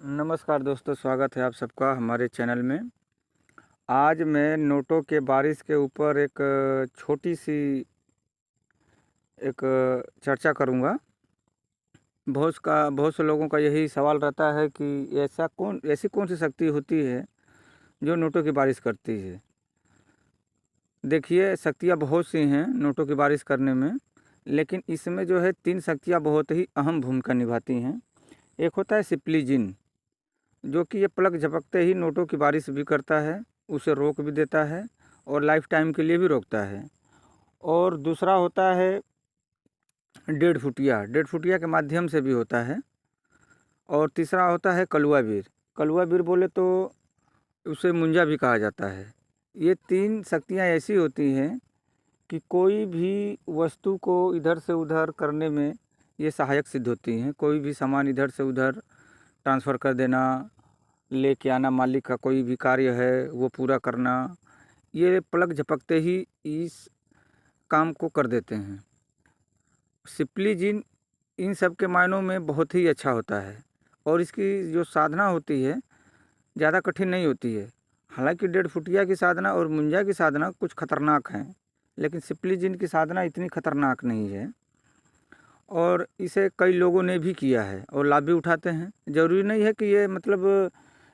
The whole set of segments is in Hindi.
नमस्कार दोस्तों, स्वागत है आप सबका हमारे चैनल में। आज मैं नोटों के बारिश के ऊपर एक छोटी सी एक चर्चा करूंगा। बहुत से लोगों का यही सवाल रहता है कि ऐसी कौन सी शक्ति होती है जो नोटों की बारिश करती है। देखिए, शक्तियाँ बहुत सी हैं नोटों की बारिश करने में, लेकिन इसमें जो है 3 शक्तियाँ बहुत ही अहम भूमिका निभाती हैं। एक होता है सिप्ली जिन, जो कि ये पलक झपकते ही नोटों की बारिश भी करता है, उसे रोक भी देता है और लाइफ टाइम के लिए भी रोकता है। और दूसरा होता है डेढ़ फुटिया के माध्यम से भी होता है। और तीसरा होता है कलुआ बीर बोले तो उसे मुंजा भी कहा जाता है। ये 3 शक्तियाँ ऐसी होती हैं कि कोई भी वस्तु को इधर से उधर करने में ये सहायक सिद्ध होती हैं। कोई भी सामान इधर से उधर ट्रांसफ़र कर देना, लेके आना, मालिक का कोई भी कार्य है वो पूरा करना, ये पलक झपकते ही इस काम को कर देते हैं। सिप्ली जिन इन सब के मायनों में बहुत ही अच्छा होता है और इसकी जो साधना होती है ज़्यादा कठिन नहीं होती है। हालांकि डेढ़ फुटिया की साधना और मुंजा की साधना कुछ खतरनाक हैं, लेकिन सिप्ली जिन की साधना इतनी खतरनाक नहीं है और इसे कई लोगों ने भी किया है और लाभ भी उठाते हैं। ज़रूरी नहीं है कि ये मतलब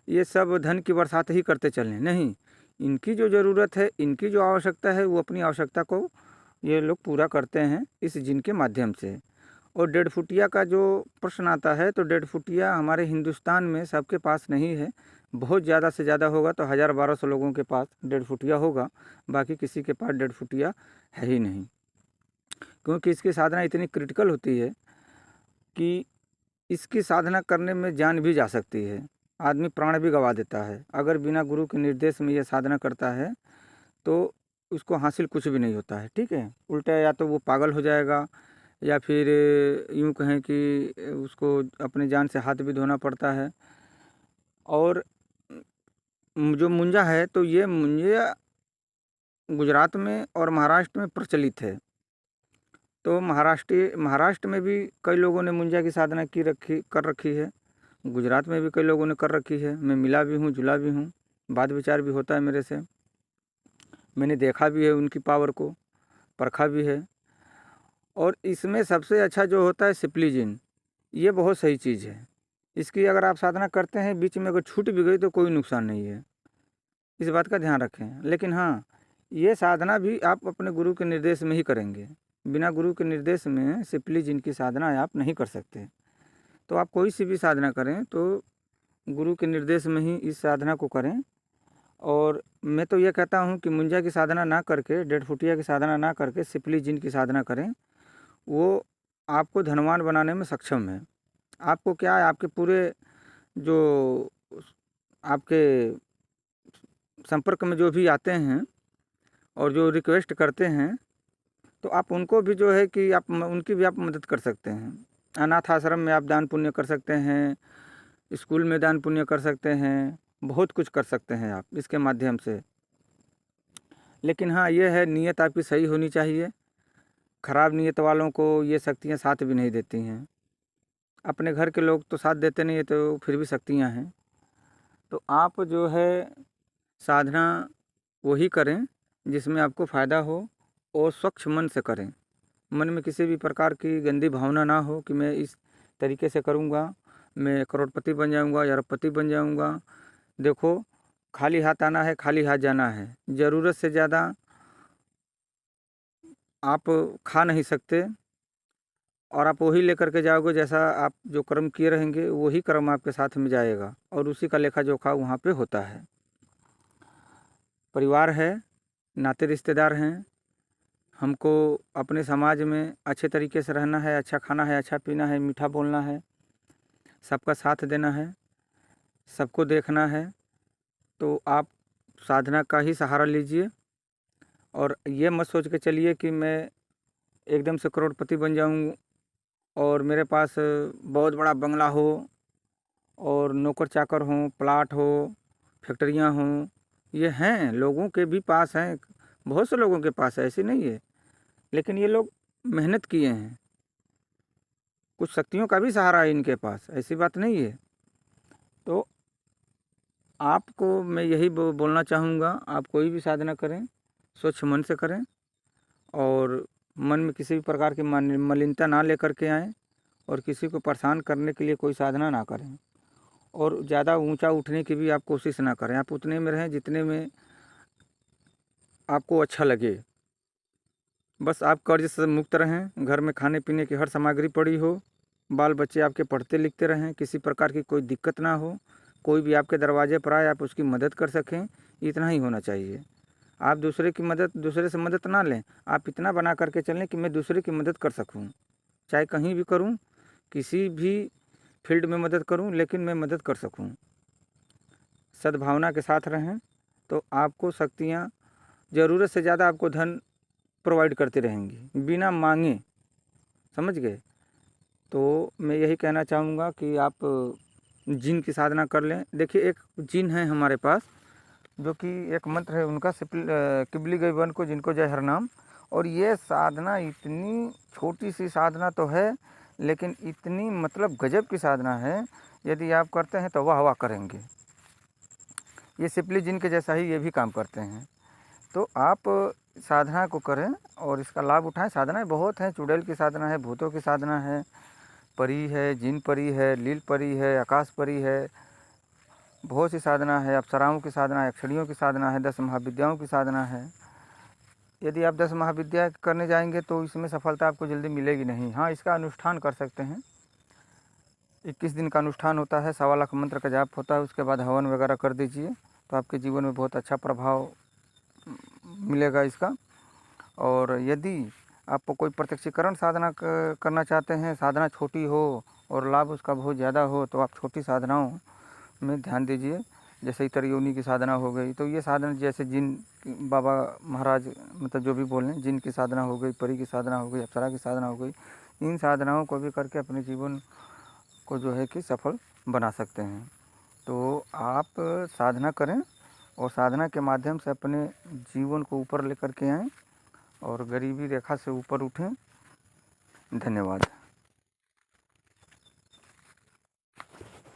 ये सब धन की बरसात ही करते चलें, नहीं। इनकी जो ज़रूरत है, इनकी जो आवश्यकता है, वो अपनी आवश्यकता को ये लोग पूरा करते हैं इस जिन के माध्यम से। और डेढ़ फुटिया का जो प्रश्न आता है, तो डेढ़ फुटिया हमारे हिंदुस्तान में सबके पास नहीं है। बहुत ज़्यादा से ज़्यादा होगा तो 1000-1200 लोगों के पास डेढ़ फुटिया होगा, बाकी किसी के पास डेढ़ फुटिया है ही नहीं। क्योंकि इसकी साधना इतनी क्रिटिकल होती है कि इसकी साधना करने में जान भी जा सकती है, आदमी प्राण भी गंवा देता है। अगर बिना गुरु के निर्देश में यह साधना करता है तो उसको हासिल कुछ भी नहीं होता है, ठीक है। उल्टा या तो वो पागल हो जाएगा या फिर यूँ कहें कि उसको अपने जान से हाथ भी धोना पड़ता है। और जो मुंजा है, तो ये मुंजा गुजरात में और महाराष्ट्र में प्रचलित है। तो महाराष्ट्र में भी कई लोगों ने मुंजा की साधना कर रखी है। गुजरात में भी कई लोगों ने कर रखी है। मैं मिला भी हूँ, जुला भी हूँ, बात विचार भी होता है मेरे से। मैंने देखा भी है उनकी पावर को, परखा भी है। और इसमें सबसे अच्छा जो होता है सिप्ली जिन, ये बहुत सही चीज़ है। इसकी अगर आप साधना करते हैं, बीच में अगर छूट भी गई तो कोई नुकसान नहीं है, इस बात का ध्यान रखें। लेकिन हाँ, ये साधना भी आप अपने गुरु के निर्देश में ही करेंगे। बिना गुरु के निर्देश में सिप्ली जिन की साधना आप नहीं कर सकते। तो आप कोई सी भी साधना करें तो गुरु के निर्देश में ही इस साधना को करें। और मैं तो ये कहता हूँ कि मुंजा की साधना ना करके, डेढ़ फुटिया की साधना ना करके सिप्ली जिन की साधना करें। वो आपको धनवान बनाने में सक्षम है। आपको क्या है, आपके पूरे जो आपके संपर्क में जो भी आते हैं और जो रिक्वेस्ट करते हैं, तो आप उनको भी जो है कि आप उनकी भी आप मदद कर सकते हैं। अनाथ आश्रम में आप दान पुण्य कर सकते हैं, स्कूल में दान पुण्य कर सकते हैं, बहुत कुछ कर सकते हैं आप इसके माध्यम से। लेकिन हाँ, ये है, नीयत आपकी सही होनी चाहिए। ख़राब नीयत वालों को ये शक्तियाँ साथ भी नहीं देती हैं। अपने घर के लोग तो साथ देते नहीं है, तो फिर भी शक्तियाँ हैं। तो आप जो है साधना वही करें जिसमें आपको फ़ायदा हो और स्वच्छ मन से करें। मन में किसी भी प्रकार की गंदी भावना ना हो कि मैं इस तरीके से करूँगा, मैं करोड़पति बन जाऊँगा या अरबपति बन जाऊँगा। देखो, खाली हाथ आना है, खाली हाथ जाना है। ज़रूरत से ज़्यादा आप खा नहीं सकते और आप वही लेकर के जाओगे, जैसा आप जो कर्म किए रहेंगे वही कर्म आपके साथ में जाएगा और उसी का लेखा जोखा वहाँ पे होता है। परिवार है, नाते रिश्तेदार हैं, हमको अपने समाज में अच्छे तरीके से रहना है, अच्छा खाना है, अच्छा पीना है, मीठा बोलना है, सबका साथ देना है, सबको देखना है। तो आप साधना का ही सहारा लीजिए और ये मत सोच के चलिए कि मैं एकदम से करोड़पति बन जाऊँ और मेरे पास बहुत बड़ा बंगला हो और नौकर चाकर हों, प्लाट हो, फैक्ट्रियाँ हों। ये हैं, लोगों के भी पास हैं, बहुत से लोगों के पास है, ऐसी नहीं है। लेकिन ये लोग मेहनत किए हैं, कुछ शक्तियों का भी सहारा है इनके पास, ऐसी बात नहीं है। तो आपको मैं यही बोलना चाहूँगा, आप कोई भी साधना करें स्वच्छ मन से करें और मन में किसी भी प्रकार की मलिनता ना लेकर के आएँ और किसी को परेशान करने के लिए कोई साधना ना करें और ज़्यादा ऊंचा उठने की भी आप कोशिश ना करें। आप उतने में रहें जितने में आपको अच्छा लगे। बस आप कर्ज से मुक्त रहें, घर में खाने पीने की हर सामग्री पड़ी हो, बाल बच्चे आपके पढ़ते लिखते रहें, किसी प्रकार की कोई दिक्कत ना हो, कोई भी आपके दरवाजे पर आए आप उसकी मदद कर सकें, इतना ही होना चाहिए। आप दूसरे से मदद ना लें, आप इतना बना करके चलें कि मैं दूसरे की मदद कर सकूं, चाहे कहीं भी करूं, किसी भी फील्ड में मदद करूं, लेकिन मैं मदद कर सकूं। सद्भावना के साथ रहें तो आपको शक्तियाँ ज़रूरत से ज़्यादा आपको धन प्रोवाइड करती रहेंगी बिना मांगे, समझ गए। तो मैं यही कहना चाहूँगा कि आप जिन की साधना कर लें। देखिए एक जिन है हमारे पास जो कि एक मंत्र है उनका, किबली गई वन को जिनको जय हर नाम। और ये साधना इतनी छोटी सी साधना तो है, लेकिन इतनी मतलब गजब की साधना है, यदि आप करते हैं तो वाह वाह करेंगे। ये सिपली जिन के जैसा ही ये भी काम करते हैं। तो आप साधना को करें और इसका लाभ उठाएं। साधनाएं बहुत हैं, चुड़ैल की साधना है, भूतों की साधना है, परी है, जिन परी है, लील परी है, आकाश परी है, बहुत सी साधना है। अप्सराओं की साधना है, अक्षरियों की साधना है, 10 महाविद्याओं की साधना है। यदि आप 10 महाविद्या करने जाएंगे तो इसमें सफलता आपको जल्दी मिलेगी नहीं। हाँ, इसका अनुष्ठान कर सकते हैं। 21 दिन का अनुष्ठान होता है, 1.25 लाख मंत्र का जाप होता है, उसके बाद हवन वगैरह कर दीजिए तो आपके जीवन में बहुत अच्छा प्रभाव मिलेगा इसका। और यदि आप कोई प्रत्यक्षीकरण साधना करना चाहते हैं, साधना छोटी हो और लाभ उसका बहुत ज़्यादा हो, तो आप छोटी साधनाओं में ध्यान दीजिए। जैसे इतरयोनी की साधना हो गई, तो ये साधना जैसे जिन बाबा महाराज मतलब जो भी बोलें, जिन की साधना हो गई, परी की साधना हो गई, अप्सरा की साधना हो गई, इन साधनाओं को भी करके अपने जीवन को जो है कि सफल बना सकते हैं। तो आप साधना करें और साधना के माध्यम से अपने जीवन को ऊपर लेकर के आएँ और गरीबी रेखा से ऊपर उठें। धन्यवाद।